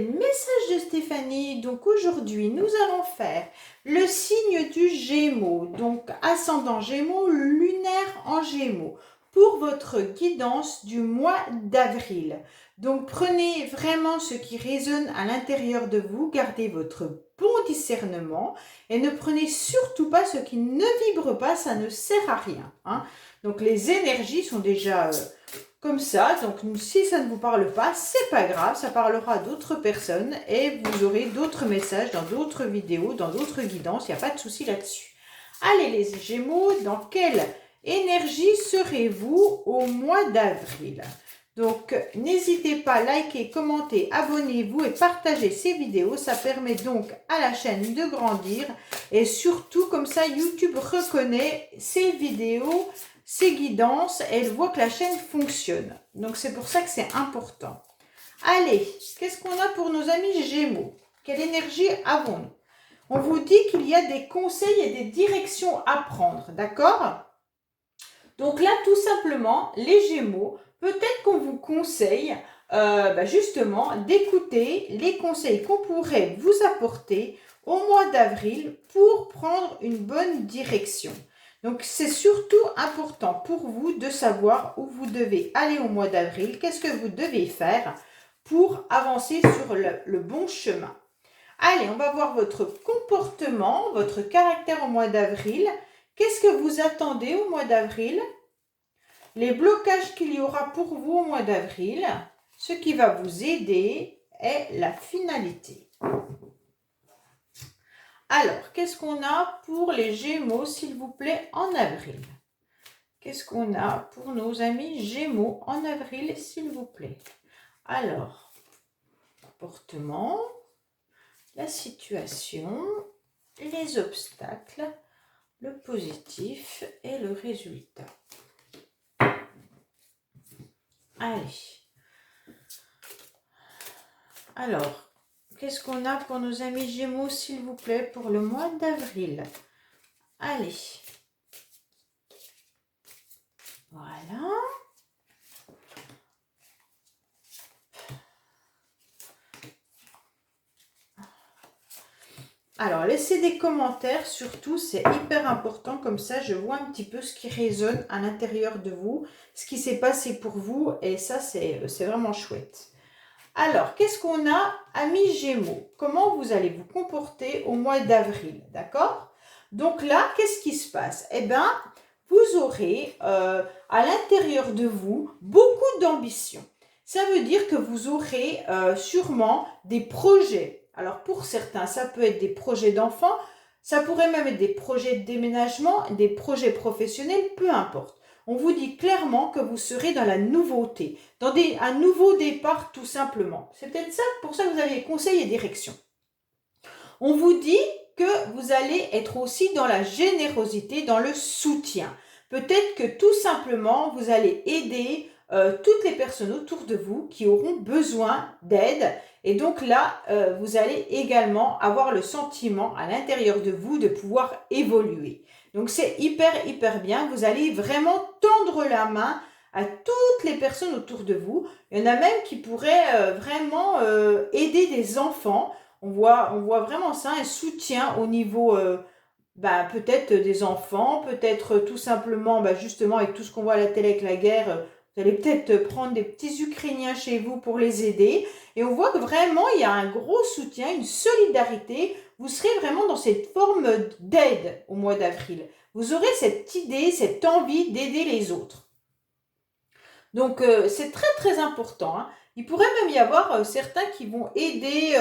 message de Stéphanie. Donc aujourd'hui, nous allons faire le signe du Gémeaux, donc ascendant Gémeaux, lunaire en Gémeaux, pour votre guidance du mois d'avril. Donc prenez vraiment ce qui résonne à l'intérieur de vous, gardez votre bon discernement et ne prenez surtout pas ce qui ne vibre pas, ça ne sert à rien. Hein. Donc les énergies sont déjà comme ça, donc si ça ne vous parle pas, c'est pas grave, ça parlera à d'autres personnes et vous aurez d'autres messages dans d'autres vidéos, dans d'autres guidances, il n'y a pas de souci là-dessus. Allez les Gémeaux, dans quelle énergie serez-vous au mois d'avril? Donc n'hésitez pas à liker, commenter, abonnez-vous et partagez ces vidéos, ça permet donc à la chaîne de grandir et surtout comme ça YouTube reconnaît ces vidéos, ces guidances et elle voit que la chaîne fonctionne. Donc c'est pour ça que c'est important. Allez, qu'est-ce qu'on a pour nos amis Gémeaux? Quelle énergie avons-nous? On vous dit qu'il y a des conseils et des directions à prendre, d'accord? Donc là, tout simplement, les Gémeaux, peut-être qu'on vous conseille justement d'écouter les conseils qu'on pourrait vous apporter au mois d'avril pour prendre une bonne direction. Donc, c'est surtout important pour vous de savoir où vous devez aller au mois d'avril, qu'est-ce que vous devez faire pour avancer sur le bon chemin. Allez, on va voir votre comportement, votre caractère au mois d'avril. Qu'est-ce que vous attendez au mois d'avril? Les blocages qu'il y aura pour vous au mois d'avril, ce qui va vous aider est la finalité. Alors, qu'est-ce qu'on a pour les Gémeaux, s'il vous plaît, en avril? Qu'est-ce qu'on a pour nos amis Gémeaux en avril, s'il vous plaît? Alors, comportement, la situation, les obstacles, le positif et le résultat. Allez. Alors, qu'est-ce qu'on a pour nos amis Gémeaux, s'il vous plaît, pour le mois d'avril? Allez. Voilà. Alors, laissez des commentaires, surtout, c'est hyper important, comme ça, je vois un petit peu ce qui résonne à l'intérieur de vous, ce qui s'est passé pour vous, et ça, c'est vraiment chouette. Alors, qu'est-ce qu'on a, amis Gémeaux? Comment vous allez vous comporter au mois d'avril, d'accord? Donc là, qu'est-ce qui se passe? Eh bien, vous aurez à l'intérieur de vous beaucoup d'ambition. Ça veut dire que vous aurez sûrement des projets. Alors pour certains, ça peut être des projets d'enfants, ça pourrait même être des projets de déménagement, des projets professionnels, peu importe. On vous dit clairement que vous serez dans la nouveauté, dans un nouveau départ tout simplement. C'est peut-être ça, pour ça que vous avez conseils et directions. On vous dit que vous allez être aussi dans la générosité, dans le soutien. Peut-être que tout simplement, vous allez aider toutes les personnes autour de vous qui auront besoin d'aide. Et donc là, vous allez également avoir le sentiment à l'intérieur de vous de pouvoir évoluer. Donc c'est hyper bien. Vous allez vraiment tendre la main à toutes les personnes autour de vous. Il y en a même qui pourraient vraiment aider des enfants. On voit vraiment ça, un soutien au niveau peut-être des enfants, peut-être tout simplement, justement avec tout ce qu'on voit à la télé avec la guerre, vous allez peut-être prendre des petits Ukrainiens chez vous pour les aider. Et on voit que vraiment, il y a un gros soutien, une solidarité. Vous serez vraiment dans cette forme d'aide au mois d'avril. Vous aurez cette idée, cette envie d'aider les autres. Donc, c'est très important. Hein. Il pourrait même y avoir certains qui vont aider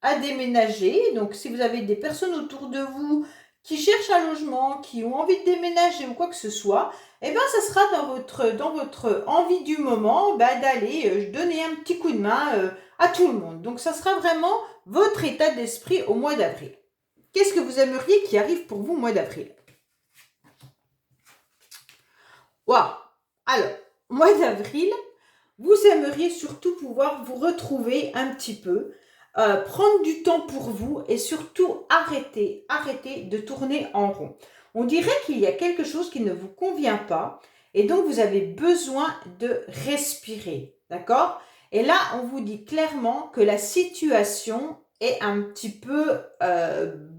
à déménager. Donc, si vous avez des personnes autour de vous qui cherchent un logement, qui ont envie de déménager ou quoi que ce soit, eh bien, ça sera dans votre envie du moment d'aller donner un petit coup de main à tout le monde. Donc, ça sera vraiment votre état d'esprit au mois d'avril. Qu'est-ce que vous aimeriez qui arrive pour vous au mois d'avril? Waouh! Alors, mois d'avril, vous aimeriez surtout pouvoir vous retrouver un petit peu, prendre du temps pour vous et surtout arrêter de tourner en rond. On dirait qu'il y a quelque chose qui ne vous convient pas et donc vous avez besoin de respirer, d'accord? Et là, on vous dit clairement que la situation est un petit peu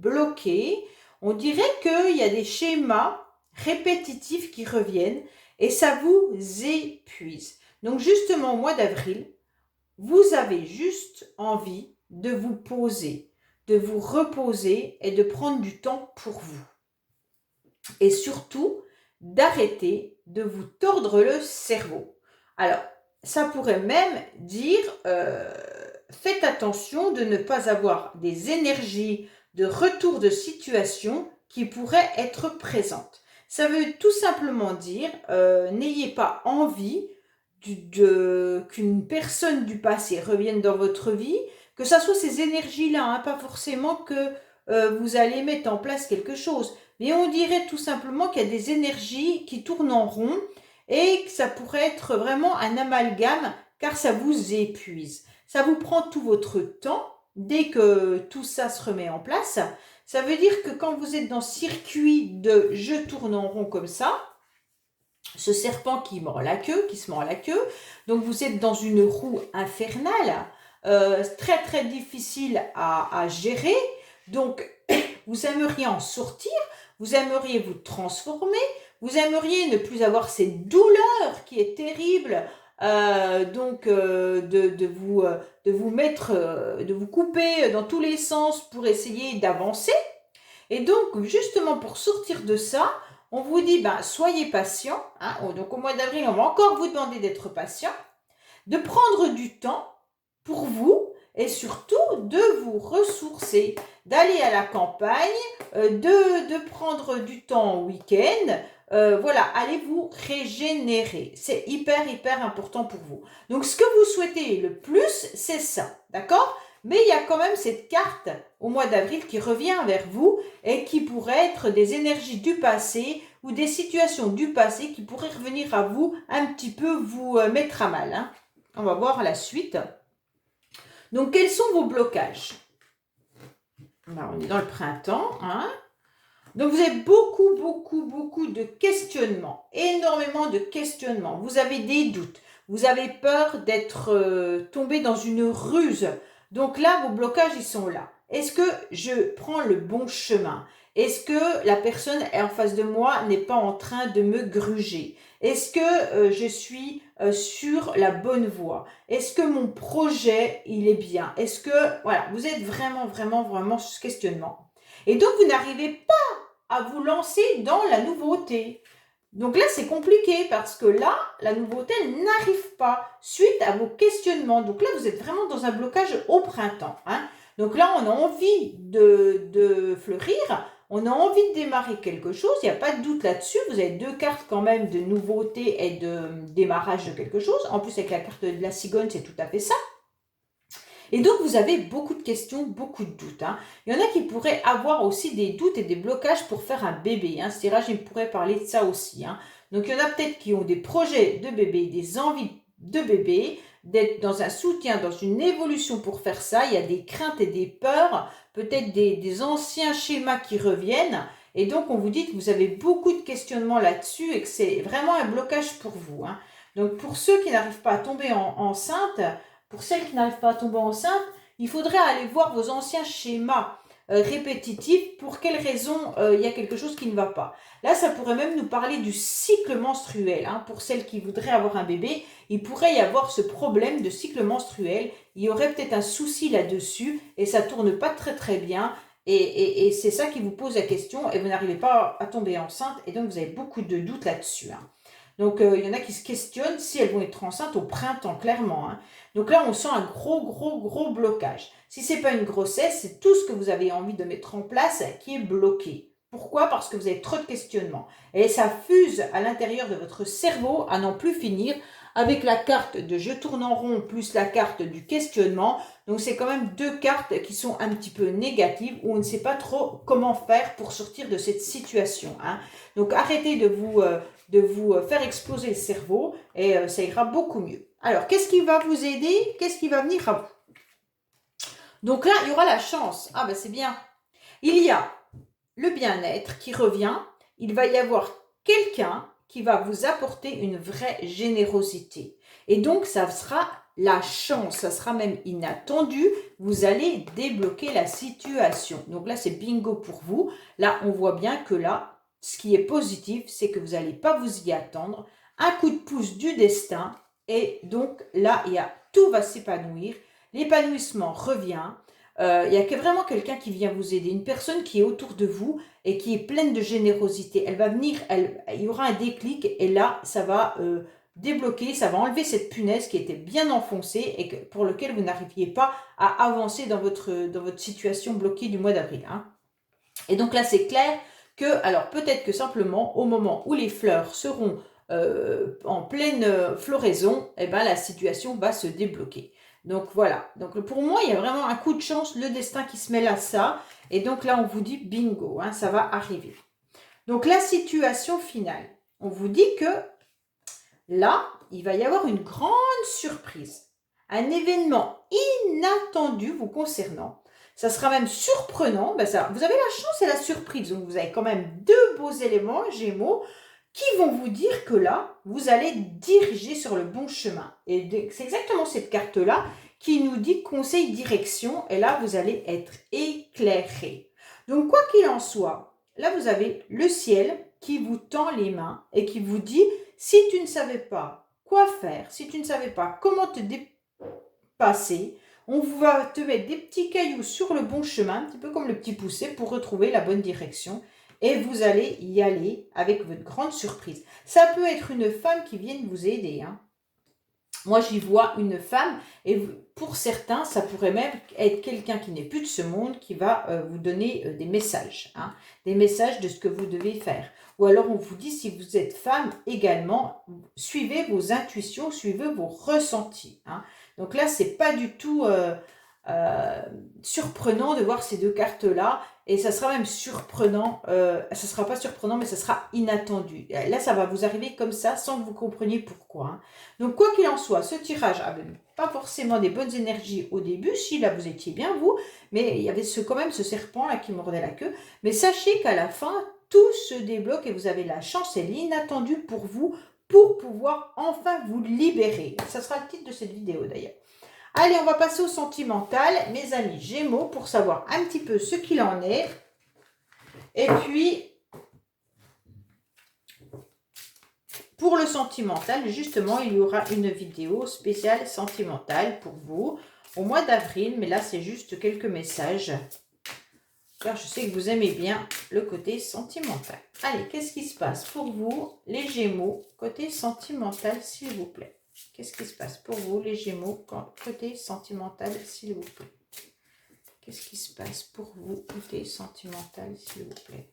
bloquée. On dirait qu'il y a des schémas répétitifs qui reviennent et ça vous épuise. Donc justement, au mois d'avril, vous avez juste envie de vous poser, de vous reposer et de prendre du temps pour vous. Et surtout, d'arrêter de vous tordre le cerveau. Alors, ça pourrait même dire, faites attention de ne pas avoir des énergies de retour de situation qui pourraient être présentes. Ça veut tout simplement dire, n'ayez pas envie qu'une personne du passé revienne dans votre vie, que ça soit ces énergies-là, hein, pas forcément que vous allez mettre en place quelque chose, mais on dirait tout simplement qu'il y a des énergies qui tournent en rond et que ça pourrait être vraiment un amalgame car ça vous épuise. Ça vous prend tout votre temps dès que tout ça se remet en place. Ça veut dire que quand vous êtes dans ce circuit de je tourne en rond comme ça, ce serpent qui mord la queue, qui se mord la queue, donc vous êtes dans une roue infernale, très très difficile à gérer, donc vous aimeriez en sortir, vous aimeriez vous transformer, vous aimeriez ne plus avoir cette douleur qui est terrible, de vous mettre, de vous couper dans tous les sens pour essayer d'avancer. Et donc, justement, pour sortir de ça, on vous dit, soyez patient. Hein, donc, au mois d'avril, on va encore vous demander d'être patient, de prendre du temps pour vous et surtout de vous ressourcer, d'aller à la campagne, de prendre du temps en week-end. Voilà, allez vous régénérer. C'est hyper, hyper important pour vous. Donc, ce que vous souhaitez le plus, c'est ça. D'accord ? Mais il y a quand même cette carte au mois d'avril qui revient vers vous et qui pourrait être des énergies du passé ou des situations du passé qui pourraient revenir à vous un petit peu vous mettre à mal. Hein. On va voir la suite. Donc, quels sont vos blocages ? On est dans le printemps. Hein. Donc, vous avez beaucoup de questionnements, énormément de questionnements. Vous avez des doutes. Vous avez peur d'être tombé dans une ruse. Donc là, vos blocages, ils sont là. Est-ce que je prends le bon chemin ? Est-ce que la personne en face de moi n'est pas en train de me gruger ? Est-ce que je suis sur la bonne voie ? Est-ce que mon projet, il est bien ? Est-ce que, voilà, vous êtes vraiment sur ce questionnement. Et donc, vous n'arrivez pas à vous lancer dans la nouveauté. Donc là, c'est compliqué parce que là, la nouveauté, elle n'arrive pas suite à vos questionnements. Donc là, vous êtes vraiment dans un blocage au printemps. Hein. Donc là, on a envie de fleurir, on a envie de démarrer quelque chose, il n'y a pas de doute là-dessus. Vous avez deux cartes quand même de nouveauté et de démarrage de quelque chose. En plus, avec la carte de la cigogne, c'est tout à fait ça. Et donc, vous avez beaucoup de questions, beaucoup de doutes. Hein. Il y en a qui pourraient avoir aussi des doutes et des blocages pour faire un bébé. Hein. Ce tirage, il pourrait parler de ça aussi. Hein. Donc, il y en a peut-être qui ont des projets de bébé, des envies de bébé, d'être dans un soutien, dans une évolution pour faire ça. Il y a des craintes et des peurs, peut-être des anciens schémas qui reviennent. Et donc, on vous dit que vous avez beaucoup de questionnements là-dessus et que c'est vraiment un blocage pour vous. Hein. Donc, pour ceux qui n'arrivent pas à tomber enceinte, pour celles qui n'arrivent pas à tomber enceinte, il faudrait aller voir vos anciens schémas répétitifs. Pour quelles raisons il y a quelque chose qui ne va pas. Là, ça pourrait même nous parler du cycle menstruel. Hein. Pour celles qui voudraient avoir un bébé, il pourrait y avoir ce problème de cycle menstruel. Il y aurait peut-être un souci là-dessus et ça ne tourne pas très bien. Et c'est ça qui vous pose la question et vous n'arrivez pas à tomber enceinte et donc vous avez beaucoup de doutes là-dessus. Hein. Donc, il y en a qui se questionnent si elles vont être enceintes au printemps, clairement. Hein. Donc là, on sent un gros blocage. Si ce n'est pas une grossesse, c'est tout ce que vous avez envie de mettre en place qui est bloqué. Pourquoi ? Parce que vous avez trop de questionnements. Et ça fuse à l'intérieur de votre cerveau à n'en plus finir avec la carte de je tourne en rond plus la carte du questionnement. Donc, c'est quand même deux cartes qui sont un petit peu négatives où on ne sait pas trop comment faire pour sortir de cette situation. Hein. Donc, arrêtez de vous faire exploser le cerveau et ça ira beaucoup mieux. Alors, qu'est-ce qui va vous aider ? Qu'est-ce qui va venir à vous ? Donc là, il y aura la chance. Ah ben c'est bien. Il y a le bien-être qui revient. Il va y avoir quelqu'un qui va vous apporter une vraie générosité. Et donc, ça sera la chance, ça sera même inattendu, vous allez débloquer la situation. Donc là, c'est bingo pour vous. Là, on voit bien que là, ce qui est positif, c'est que vous n'allez pas vous y attendre. Un coup de pouce du destin. Et donc là, tout va s'épanouir. L'épanouissement revient. Il y a vraiment quelqu'un qui vient vous aider. Une personne qui est autour de vous et qui est pleine de générosité. Elle va venir, il y aura un déclic et là, ça va débloquer, ça va enlever cette punaise qui était bien enfoncée et pour lequel vous n'arriviez pas à avancer dans votre situation bloquée du mois d'avril. Hein. Et donc là, c'est clair que, alors peut-être que simplement, au moment où les fleurs seront en pleine floraison, eh ben, la situation va se débloquer. Donc voilà, donc pour moi, il y a vraiment un coup de chance, le destin qui se mêle à ça. Et donc là, on vous dit bingo, hein, ça va arriver. Donc la situation finale, on vous dit que là, il va y avoir une grande surprise. Un événement inattendu vous concernant. Ça sera même surprenant. Ben ça, vous avez la chance et la surprise. Donc, vous avez quand même deux beaux éléments, Gémeaux, qui vont vous dire que là, vous allez diriger sur le bon chemin. Et c'est exactement cette carte-là qui nous dit conseil direction. Et là, vous allez être éclairé. Donc, quoi qu'il en soit, là, vous avez le ciel qui vous tend les mains et qui vous dit, si tu ne savais pas quoi faire, si tu ne savais pas comment te dépasser, on va te mettre des petits cailloux sur le bon chemin, un petit peu comme le petit poussé, pour retrouver la bonne direction. Et vous allez y aller avec votre grande surprise. Ça peut être une femme qui vient vous aider. Hein. Moi, j'y vois une femme et pour certains, ça pourrait même être quelqu'un qui n'est plus de ce monde qui va vous donner des messages. Hein, des messages de ce que vous devez faire. Ou alors, on vous dit, si vous êtes femme également, suivez vos intuitions, suivez vos ressentis. Hein. Donc là, c'est pas du tout surprenant de voir ces deux cartes-là. Et ça sera même surprenant, ça sera pas surprenant, mais ça sera inattendu. Là, ça va vous arriver comme ça, sans que vous compreniez pourquoi. Hein. Donc, quoi qu'il en soit, ce tirage avait pas forcément des bonnes énergies au début. Si, là, vous étiez bien, vous. Mais il y avait quand même ce serpent-là qui mordait la queue. Mais sachez qu'à la fin, tout se débloque et vous avez la chance et l'inattendu pour vous, pour pouvoir enfin vous libérer. Ça sera le titre de cette vidéo, d'ailleurs. Allez, on va passer au sentimental, mes amis Gémeaux, pour savoir un petit peu ce qu'il en est. Et puis, pour le sentimental, justement, il y aura une vidéo spéciale sentimentale pour vous au mois d'avril. Mais là, c'est juste quelques messages. Car je sais que vous aimez bien le côté sentimental. Allez, qu'est-ce qui se passe pour vous, les Gémeaux, côté sentimental, s'il vous plaît? Qu'est-ce qui se passe pour vous, les Gémeaux, côté sentimental, s'il vous plaît? Qu'est-ce qui se passe pour vous, côté sentimental, s'il vous plaît?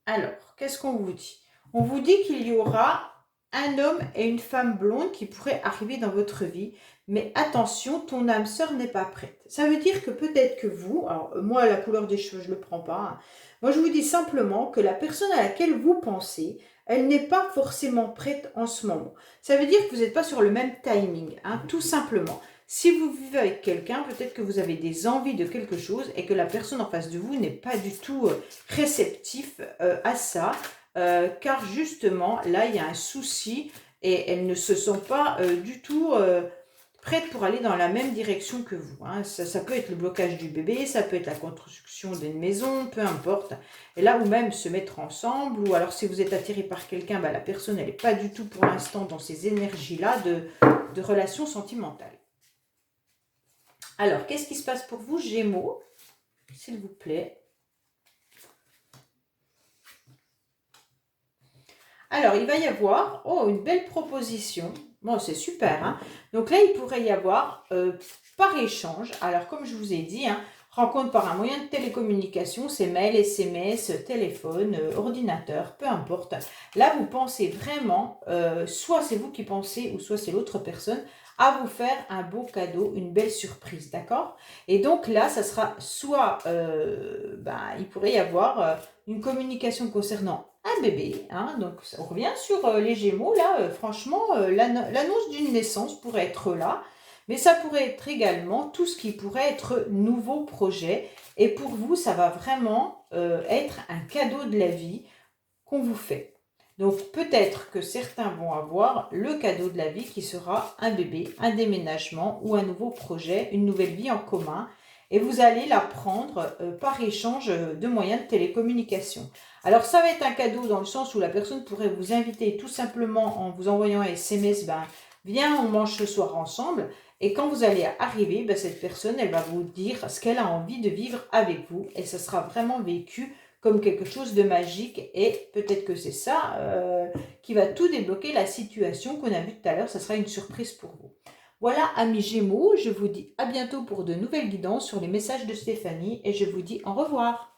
Alors, qu'est-ce qu'on vous dit? On vous dit qu'il y aura un homme et une femme blonde qui pourraient arriver dans votre vie. Mais attention, ton âme sœur n'est pas prête. Ça veut dire que peut-être que vous, alors moi, la couleur des cheveux, je ne le prends pas. Hein. Moi, je vous dis simplement que la personne à laquelle vous pensez, elle n'est pas forcément prête en ce moment. Ça veut dire que vous n'êtes pas sur le même timing, hein, tout simplement. Si vous vivez avec quelqu'un, peut-être que vous avez des envies de quelque chose et que la personne en face de vous n'est pas du tout réceptif à ça. Car justement, là, il y a un souci et elle ne se sent pas du tout prête pour aller dans la même direction que vous. Hein. Ça peut être le blocage du bébé, ça peut être la construction d'une maison, peu importe. Et là, ou même se mettre ensemble, ou alors si vous êtes attiré par quelqu'un, bah, la personne, elle n'est pas du tout pour l'instant dans ces énergies-là de relations sentimentales. Alors, qu'est-ce qui se passe pour vous, Gémeaux, s'il vous plaît? Alors, il va y avoir, une belle proposition. Bon, c'est super. Hein. Donc là, il pourrait y avoir, par échange, alors comme je vous ai dit, hein, rencontre par un moyen de télécommunication, c'est mail, SMS, téléphone, ordinateur, peu importe. Là, vous pensez vraiment, soit c'est vous qui pensez, ou soit c'est l'autre personne, à vous faire un beau cadeau, une belle surprise, d'accord? Et donc là, ça sera soit, il pourrait y avoir une communication concernant un bébé, hein, donc on revient sur les Gémeaux, là, franchement, l'annonce d'une naissance pourrait être là, mais ça pourrait être également tout ce qui pourrait être nouveau projet, et pour vous, ça va vraiment être un cadeau de la vie qu'on vous fait. Donc peut-être que certains vont avoir le cadeau de la vie qui sera un bébé, un déménagement ou un nouveau projet, une nouvelle vie en commun. Et vous allez la prendre par échange de moyens de télécommunication. Alors ça va être un cadeau dans le sens où la personne pourrait vous inviter tout simplement en vous envoyant un SMS, ben, viens on mange ce soir ensemble. Et quand vous allez arriver, ben, cette personne, elle va vous dire ce qu'elle a envie de vivre avec vous. Et ça sera vraiment vécu comme quelque chose de magique. Et peut-être que c'est ça qui va tout débloquer la situation qu'on a vue tout à l'heure. Ça sera une surprise pour vous. Voilà, amis Gémeaux, je vous dis à bientôt pour de nouvelles guidances sur les messages de Stéphanie et je vous dis au revoir.